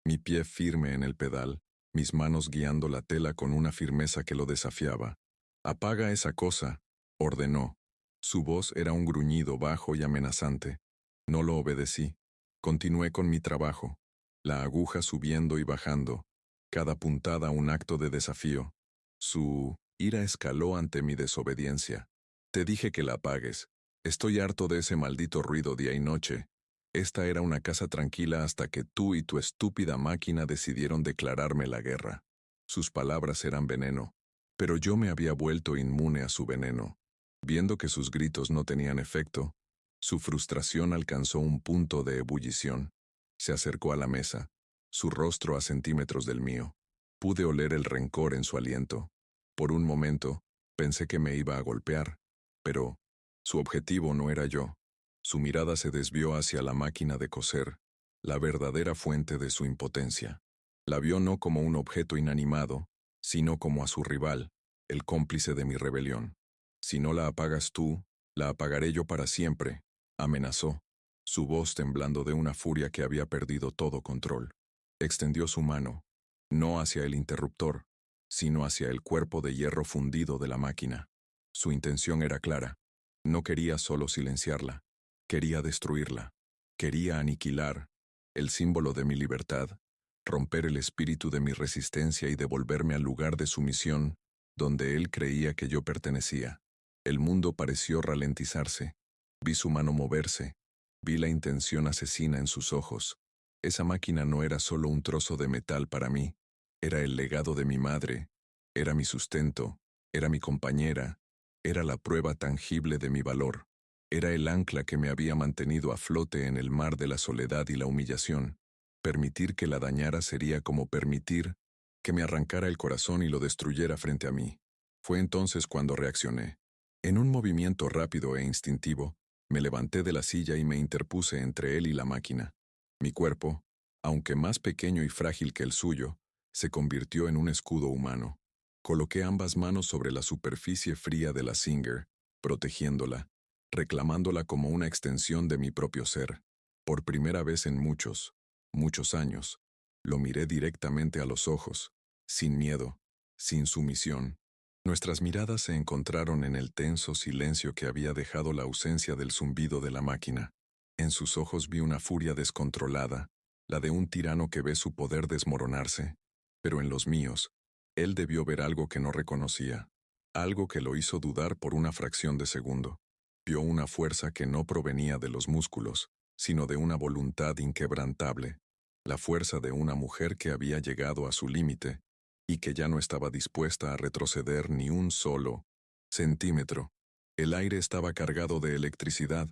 mi pie firme en el pedal, mis manos guiando la tela con una firmeza que lo desafiaba. «Apaga esa cosa», ordenó. Su voz era un gruñido bajo y amenazante. No lo obedecí. Continué con mi trabajo, la aguja subiendo y bajando, cada puntada un acto de desafío. Su ira escaló ante mi desobediencia. «Te dije que la apagues. Estoy harto de ese maldito ruido día y noche. Esta era una casa tranquila hasta que tú y tu estúpida máquina decidieron declararme la guerra». Sus palabras eran veneno, pero yo me había vuelto inmune a su veneno. Viendo que sus gritos no tenían efecto, su frustración alcanzó un punto de ebullición. Se acercó a la mesa, su rostro a centímetros del mío. Pude oler el rencor en su aliento. Por un momento, pensé que me iba a golpear, pero su objetivo no era yo. Su mirada se desvió hacia la máquina de coser, la verdadera fuente de su impotencia. La vio no como un objeto inanimado, sino como a su rival, el cómplice de mi rebelión. Si no la apagas tú, la apagaré yo para siempre, amenazó, su voz temblando de una furia que había perdido todo control. Extendió su mano, no hacia el interruptor, sino hacia el cuerpo de hierro fundido de la máquina. Su intención era clara. No quería solo silenciarla, quería destruirla, quería aniquilar el símbolo de mi libertad, romper el espíritu de mi resistencia y devolverme al lugar de sumisión donde él creía que yo pertenecía. El mundo pareció ralentizarse. Vi su mano moverse. Vi la intención asesina en sus ojos. Esa máquina no era solo un trozo de metal para mí. Era el legado de mi madre. Era mi sustento. Era mi compañera. Era la prueba tangible de mi valor. Era el ancla que me había mantenido a flote en el mar de la soledad y la humillación. Permitir que la dañara sería como permitir que me arrancara el corazón y lo destruyera frente a mí. Fue entonces cuando reaccioné. En un movimiento rápido e instintivo, me levanté de la silla y me interpuse entre él y la máquina. Mi cuerpo, aunque más pequeño y frágil que el suyo, se convirtió en un escudo humano. Coloqué ambas manos sobre la superficie fría de la Singer, protegiéndola, reclamándola como una extensión de mi propio ser. Por primera vez en muchos años, lo miré directamente a los ojos, sin miedo, sin sumisión. Nuestras miradas se encontraron en el tenso silencio que había dejado la ausencia del zumbido de la máquina. En sus ojos vi una furia descontrolada, la de un tirano que ve su poder desmoronarse, pero en los míos, él debió ver algo que no reconocía, algo que lo hizo dudar por una fracción de segundo. Vio una fuerza que no provenía de los músculos, sino de una voluntad inquebrantable, la fuerza de una mujer que había llegado a su límite y que ya no estaba dispuesta a retroceder ni un solo centímetro. El aire estaba cargado de electricidad.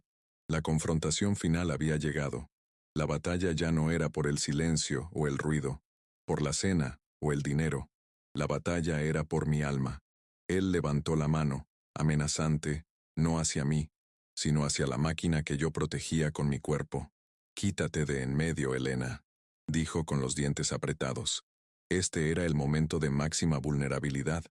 La confrontación final había llegado. La batalla ya no era por el silencio o el ruido, por la cena o el dinero. La batalla era por mi alma. Él levantó la mano, amenazante, no hacia mí, sino hacia la máquina que yo protegía con mi cuerpo. «Quítate de en medio, Elena», dijo con los dientes apretados. Este era el momento de máxima vulnerabilidad,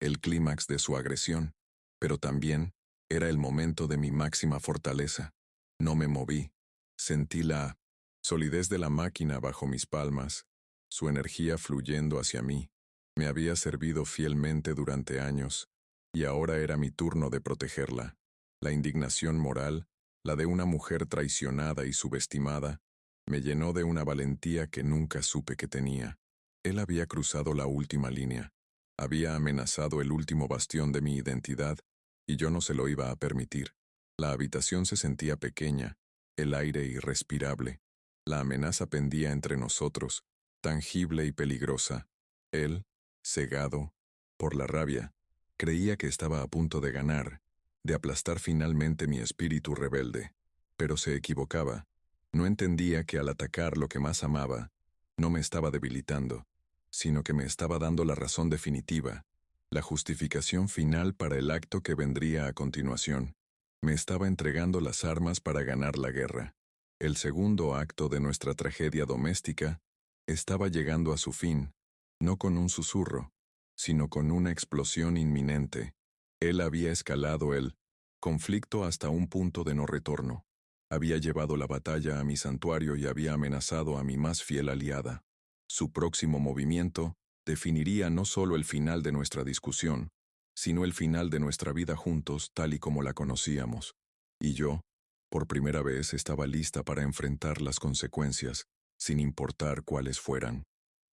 el clímax de su agresión, pero también era el momento de mi máxima fortaleza. No me moví. Sentí la solidez de la máquina bajo mis palmas, su energía fluyendo hacia mí. Me había servido fielmente durante años, y ahora era mi turno de protegerla. La indignación moral, la de una mujer traicionada y subestimada, me llenó de una valentía que nunca supe que tenía. Él había cruzado la última línea, había amenazado el último bastión de mi identidad, y yo no se lo iba a permitir. La habitación se sentía pequeña, el aire irrespirable. La amenaza pendía entre nosotros, tangible y peligrosa. Él, cegado por la rabia, creía que estaba a punto de ganar, de aplastar finalmente mi espíritu rebelde. Pero se equivocaba. No entendía que al atacar lo que más amaba, no me estaba debilitando, sino que me estaba dando la razón definitiva, la justificación final para el acto que vendría a continuación. Me estaba entregando las armas para ganar la guerra. El segundo acto de nuestra tragedia doméstica estaba llegando a su fin, no con un susurro, sino con una explosión inminente. Él había escalado el conflicto hasta un punto de no retorno. Había llevado la batalla a mi santuario y había amenazado a mi más fiel aliada. Su próximo movimiento definiría no solo el final de nuestra discusión, sino el final de nuestra vida juntos tal y como la conocíamos. Y yo, por primera vez, estaba lista para enfrentar las consecuencias, sin importar cuáles fueran.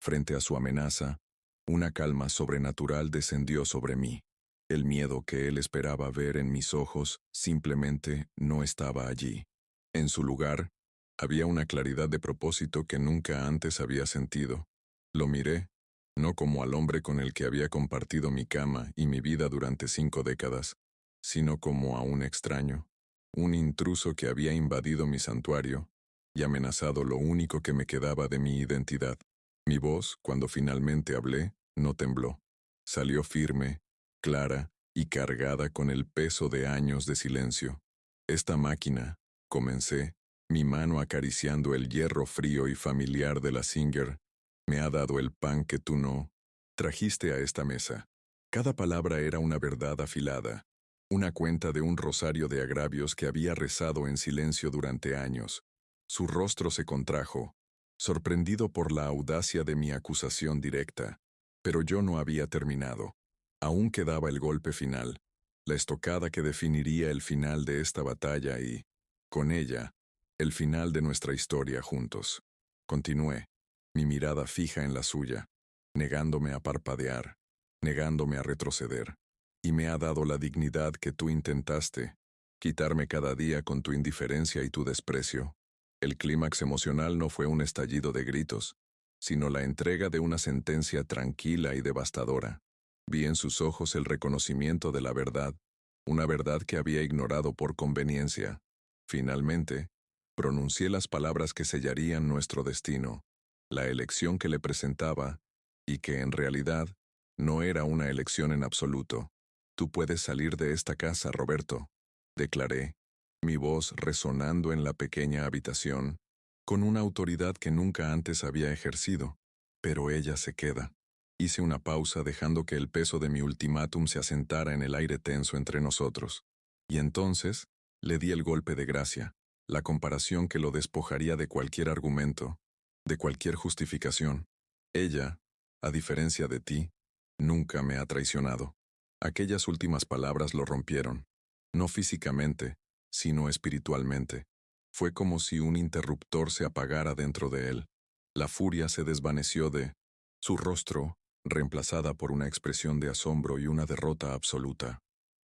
Frente a su amenaza, una calma sobrenatural descendió sobre mí. El miedo que él esperaba ver en mis ojos simplemente no estaba allí. En su lugar, había una claridad de propósito que nunca antes había sentido. Lo miré, no como al hombre con el que había compartido mi cama y mi vida durante 5 décadas, sino como a un extraño, un intruso que había invadido mi santuario y amenazado lo único que me quedaba de mi identidad. Mi voz, cuando finalmente hablé, no tembló. Salió firme, clara y cargada con el peso de años de silencio. Esta máquina, comencé, mi mano acariciando el hierro frío y familiar de la Singer, me ha dado el pan que tú no trajiste a esta mesa. Cada palabra era una verdad afilada, una cuenta de un rosario de agravios que había rezado en silencio durante años. Su rostro se contrajo, sorprendido por la audacia de mi acusación directa. Pero yo no había terminado. Aún quedaba el golpe final, la estocada que definiría el final de esta batalla y, con ella, el final de nuestra historia juntos. Continué, mi mirada fija en la suya, negándome a parpadear, negándome a retroceder. Y me ha dado la dignidad que tú intentaste, quitarme cada día con tu indiferencia y tu desprecio. El clímax emocional no fue un estallido de gritos, sino la entrega de una sentencia tranquila y devastadora. Vi en sus ojos el reconocimiento de la verdad, una verdad que había ignorado por conveniencia. Finalmente, pronuncié las palabras que sellarían nuestro destino, la elección que le presentaba, y que en realidad no era una elección en absoluto. Tú puedes salir de esta casa, Roberto, declaré, mi voz resonando en la pequeña habitación, con una autoridad que nunca antes había ejercido. Pero ella se queda. Hice una pausa dejando que el peso de mi ultimátum se asentara en el aire tenso entre nosotros. Y entonces, le di el golpe de gracia, la comparación que lo despojaría de cualquier argumento, de cualquier justificación. Ella, a diferencia de ti, nunca me ha traicionado. Aquellas últimas palabras lo rompieron, no físicamente, sino espiritualmente. Fue como si un interruptor se apagara dentro de él. La furia se desvaneció de su rostro, reemplazada por una expresión de asombro y una derrota absoluta.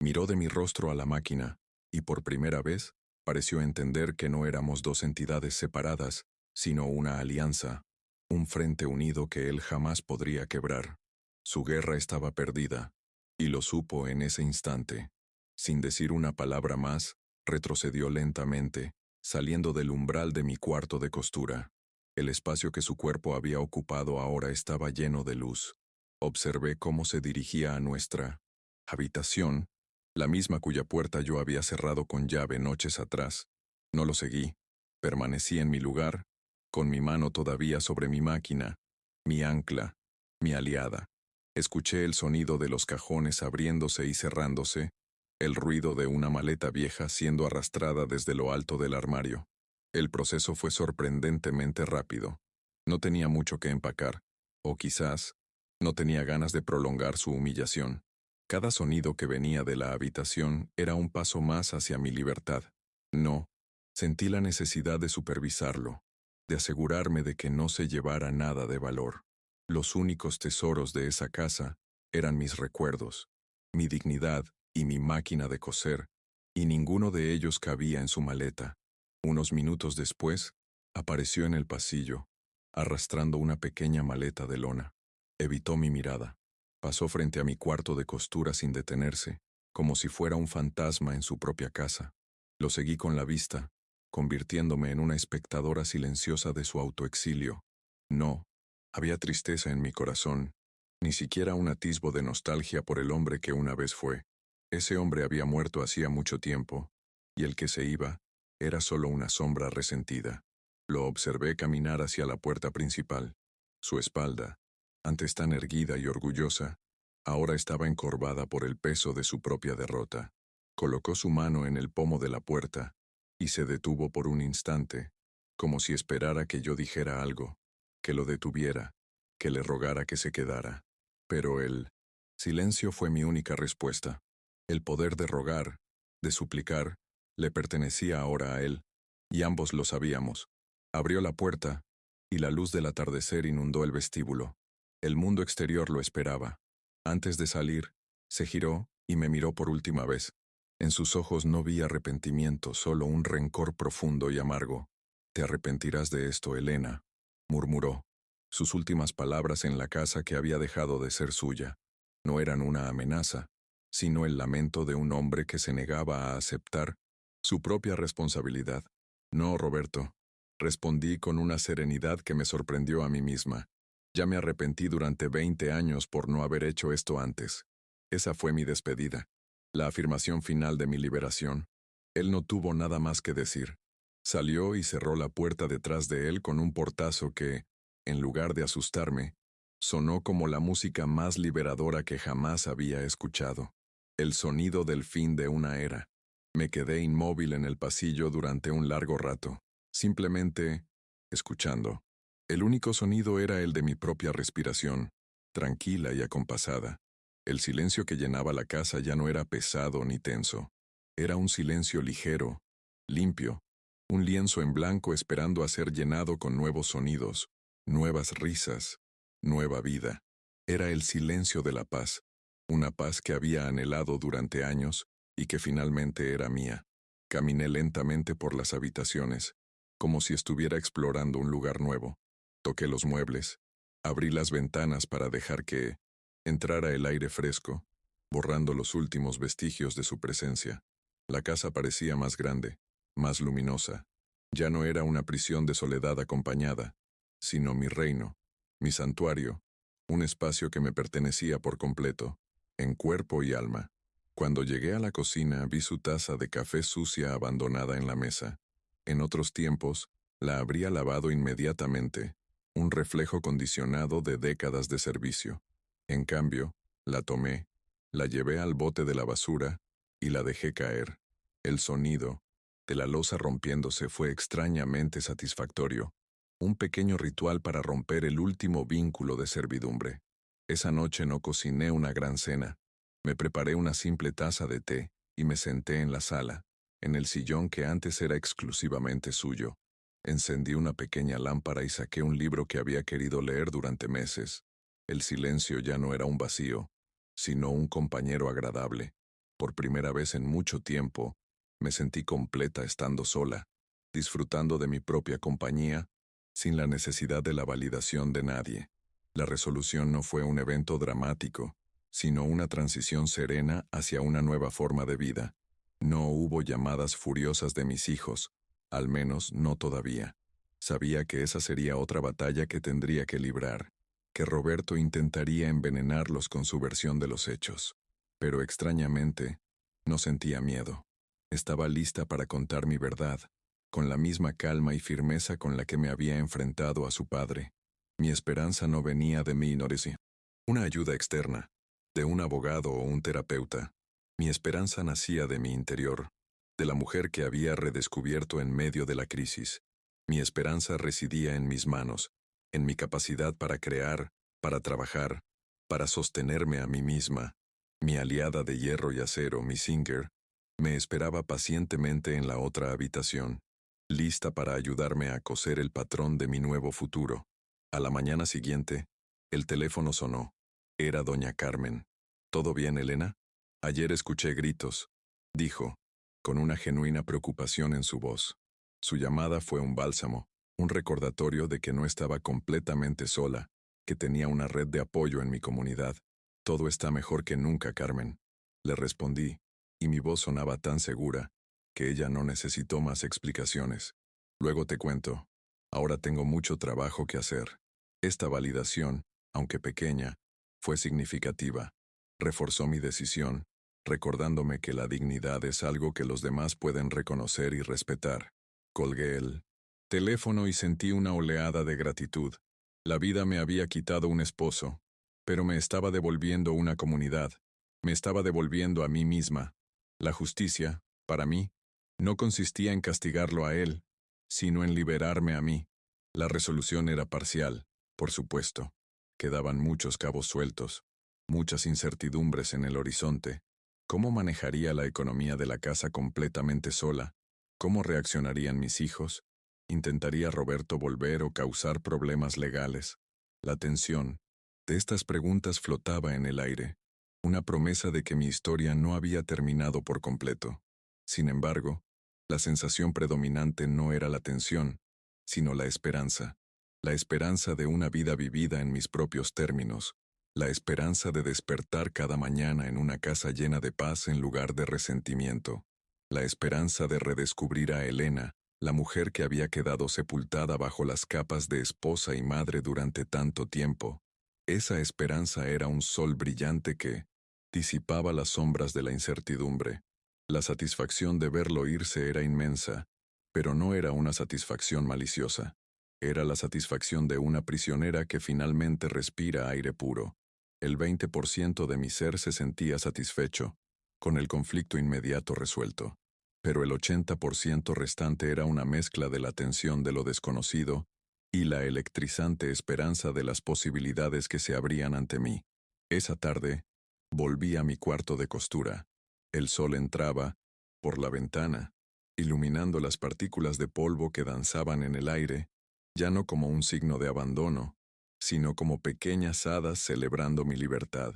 Miró de mi rostro a la máquina, y por primera vez pareció entender que no éramos dos entidades separadas, sino una alianza, un frente unido que él jamás podría quebrar. Su guerra estaba perdida, y lo supo en ese instante. Sin decir una palabra más, retrocedió lentamente, saliendo del umbral de mi cuarto de costura. El espacio que su cuerpo había ocupado ahora estaba lleno de luz. Observé cómo se dirigía a nuestra habitación, la misma cuya puerta yo había cerrado con llave noches atrás. No lo seguí. Permanecí en mi lugar, con mi mano todavía sobre mi máquina, mi ancla, mi aliada. Escuché el sonido de los cajones abriéndose y cerrándose, el ruido de una maleta vieja siendo arrastrada desde lo alto del armario. El proceso fue sorprendentemente rápido. No tenía mucho que empacar, o quizás, no tenía ganas de prolongar su humillación. Cada sonido que venía de la habitación era un paso más hacia mi libertad. No, sentí la necesidad de supervisarlo, de asegurarme de que no se llevara nada de valor. Los únicos tesoros de esa casa eran mis recuerdos, mi dignidad y mi máquina de coser, y ninguno de ellos cabía en su maleta. Unos minutos después, apareció en el pasillo, arrastrando una pequeña maleta de lona. Evitó mi mirada. Pasó frente a mi cuarto de costura sin detenerse, como si fuera un fantasma en su propia casa. Lo seguí con la vista, convirtiéndome en una espectadora silenciosa de su autoexilio. No, había tristeza en mi corazón, ni siquiera un atisbo de nostalgia por el hombre que una vez fue. Ese hombre había muerto hacía mucho tiempo, y el que se iba era solo una sombra resentida. Lo observé caminar hacia la puerta principal. Su espalda, antes tan erguida y orgullosa, ahora estaba encorvada por el peso de su propia derrota. Colocó su mano en el pomo de la puerta y se detuvo por un instante, como si esperara que yo dijera algo, que lo detuviera, que le rogara que se quedara. Pero el silencio fue mi única respuesta. El poder de rogar, de suplicar, le pertenecía ahora a él, y ambos lo sabíamos. Abrió la puerta, y la luz del atardecer inundó el vestíbulo. El mundo exterior lo esperaba. Antes de salir, se giró y me miró por última vez. En sus ojos no vi arrepentimiento, solo un rencor profundo y amargo. «Te arrepentirás de esto, Elena», murmuró. Sus últimas palabras en la casa que había dejado de ser suya no eran una amenaza, sino el lamento de un hombre que se negaba a aceptar su propia responsabilidad. «No, Roberto», Respondí con una serenidad que me sorprendió a mí misma. Ya me arrepentí durante 20 años por no haber hecho esto antes. Esa fue mi despedida, la afirmación final de mi liberación. Él no tuvo nada más que decir. Salió y cerró la puerta detrás de él con un portazo que, en lugar de asustarme, sonó como la música más liberadora que jamás había escuchado. El sonido del fin de una era. Me quedé inmóvil en el pasillo durante un largo rato, simplemente escuchando. El único sonido era el de mi propia respiración, tranquila y acompasada. El silencio que llenaba la casa ya no era pesado ni tenso. Era un silencio ligero, limpio, un lienzo en blanco esperando a ser llenado con nuevos sonidos, nuevas risas, nueva vida. Era el silencio de la paz, una paz que había anhelado durante años y que finalmente era mía. Caminé lentamente por las habitaciones, como si estuviera explorando un lugar nuevo. Toqué los muebles, abrí las ventanas para dejar que entrara el aire fresco, borrando los últimos vestigios de su presencia. La casa parecía más grande, más luminosa. Ya no era una prisión de soledad acompañada, sino mi reino, mi santuario, un espacio que me pertenecía por completo, en cuerpo y alma. Cuando llegué a la cocina vi su taza de café sucia abandonada en la mesa. En otros tiempos, la habría lavado inmediatamente, un reflejo condicionado de décadas de servicio. En cambio, la tomé, la llevé al bote de la basura y la dejé caer. El sonido de la loza rompiéndose fue extrañamente satisfactorio, un pequeño ritual para romper el último vínculo de servidumbre. Esa noche no cociné una gran cena. Me preparé una simple taza de té y me senté en la sala, en el sillón que antes era exclusivamente suyo. Encendí una pequeña lámpara y saqué un libro que había querido leer durante meses. El silencio ya no era un vacío, sino un compañero agradable. Por primera vez en mucho tiempo, me sentí completa estando sola, disfrutando de mi propia compañía, sin la necesidad de la validación de nadie. La resolución no fue un evento dramático, sino una transición serena hacia una nueva forma de vida. No hubo llamadas furiosas de mis hijos, al menos no todavía. Sabía que esa sería otra batalla que tendría que librar, que Roberto intentaría envenenarlos con su versión de los hechos. Pero extrañamente, no sentía miedo. Estaba lista para contar mi verdad, con la misma calma y firmeza con la que me había enfrentado a su padre. Mi esperanza no venía de mi ignorancia, una ayuda externa, de un abogado o un terapeuta. Mi esperanza nacía de mi interior, de la mujer que había redescubierto en medio de la crisis. Mi esperanza residía en mis manos, en mi capacidad para crear, para trabajar, para sostenerme a mí misma. Mi aliada de hierro y acero, mi Singer, me esperaba pacientemente en la otra habitación, lista para ayudarme a coser el patrón de mi nuevo futuro. A la mañana siguiente, el teléfono sonó. Era doña Carmen. ¿Todo bien, Elena? Ayer escuché gritos, dijo, con una genuina preocupación en su voz. Su llamada fue un bálsamo, un recordatorio de que no estaba completamente sola, que tenía una red de apoyo en mi comunidad. Todo está mejor que nunca, Carmen. Le respondí, y mi voz sonaba tan segura, que ella no necesitó más explicaciones. Luego te cuento. Ahora tengo mucho trabajo que hacer. Esta validación, aunque pequeña, fue significativa. Reforzó mi decisión, recordándome que la dignidad es algo que los demás pueden reconocer y respetar. Colgué el teléfono y sentí una oleada de gratitud. La vida me había quitado un esposo, pero me estaba devolviendo una comunidad. Me estaba devolviendo a mí misma. La justicia, para mí, no consistía en castigarlo a él, sino en liberarme a mí. La resolución era parcial, por supuesto. Quedaban muchos cabos sueltos, muchas incertidumbres en el horizonte. ¿Cómo manejaría la economía de la casa completamente sola? ¿Cómo reaccionarían mis hijos? ¿Intentaría Roberto volver o causar problemas legales? La tensión de estas preguntas flotaba en el aire, una promesa de que mi historia no había terminado por completo. Sin embargo, la sensación predominante no era la tensión, sino la esperanza de una vida vivida en mis propios términos, la esperanza de despertar cada mañana en una casa llena de paz en lugar de resentimiento, la esperanza de redescubrir a Elena, la mujer que había quedado sepultada bajo las capas de esposa y madre durante tanto tiempo. Esa esperanza era un sol brillante que disipaba las sombras de la incertidumbre. La satisfacción de verlo irse era inmensa, pero no era una satisfacción maliciosa. Era la satisfacción de una prisionera que finalmente respira aire puro. El 20% de mi ser se sentía satisfecho, con el conflicto inmediato resuelto. Pero el 80% restante era una mezcla de la tensión de lo desconocido y la electrizante esperanza de las posibilidades que se abrían ante mí. Esa tarde, volví a mi cuarto de costura. El sol entraba por la ventana, iluminando las partículas de polvo que danzaban en el aire, ya no como un signo de abandono, sino como pequeñas hadas celebrando mi libertad.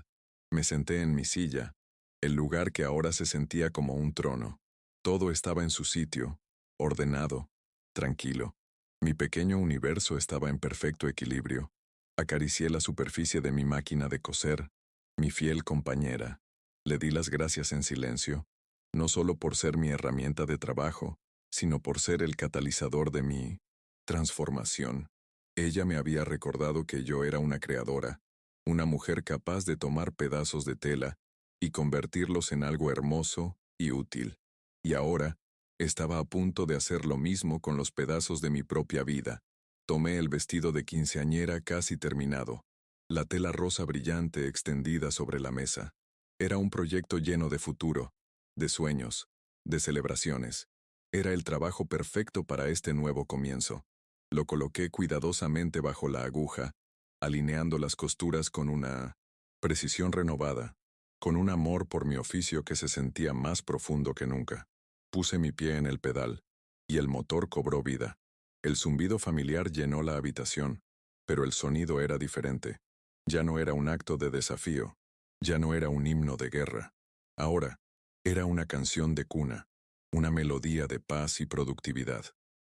Me senté en mi silla, el lugar que ahora se sentía como un trono. Todo estaba en su sitio, ordenado, tranquilo. Mi pequeño universo estaba en perfecto equilibrio. Acaricié la superficie de mi máquina de coser, mi fiel compañera. Le di las gracias en silencio, no solo por ser mi herramienta de trabajo, sino por ser el catalizador de mi transformación. Ella me había recordado que yo era una creadora, una mujer capaz de tomar pedazos de tela y convertirlos en algo hermoso y útil. Y ahora, estaba a punto de hacer lo mismo con los pedazos de mi propia vida. Tomé el vestido de quinceañera casi terminado, la tela rosa brillante extendida sobre la mesa. Era un proyecto lleno de futuro, de sueños, de celebraciones. Era el trabajo perfecto para este nuevo comienzo. Lo coloqué cuidadosamente bajo la aguja, alineando las costuras con una precisión renovada, con un amor por mi oficio que se sentía más profundo que nunca. Puse mi pie en el pedal, y el motor cobró vida. El zumbido familiar llenó la habitación, pero el sonido era diferente. Ya no era un acto de desafío, ya no era un himno de guerra. Ahora, era una canción de cuna, una melodía de paz y productividad.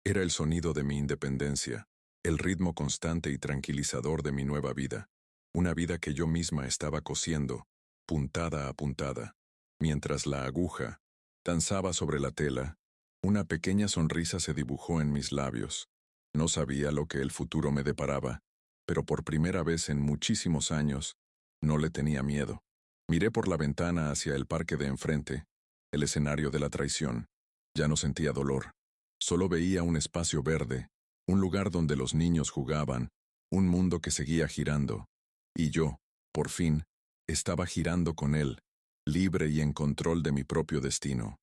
Era el sonido de mi independencia, el ritmo constante y tranquilizador de mi nueva vida, una vida que yo misma estaba cosiendo, puntada a puntada. Mientras la aguja danzaba sobre la tela, una pequeña sonrisa se dibujó en mis labios. No sabía lo que el futuro me deparaba, pero por primera vez en muchísimos años, no le tenía miedo. Miré por la ventana hacia el parque de enfrente, el escenario de la traición. Ya no sentía dolor. Solo veía un espacio verde, un lugar donde los niños jugaban, un mundo que seguía girando. Y yo, por fin, estaba girando con él, libre y en control de mi propio destino.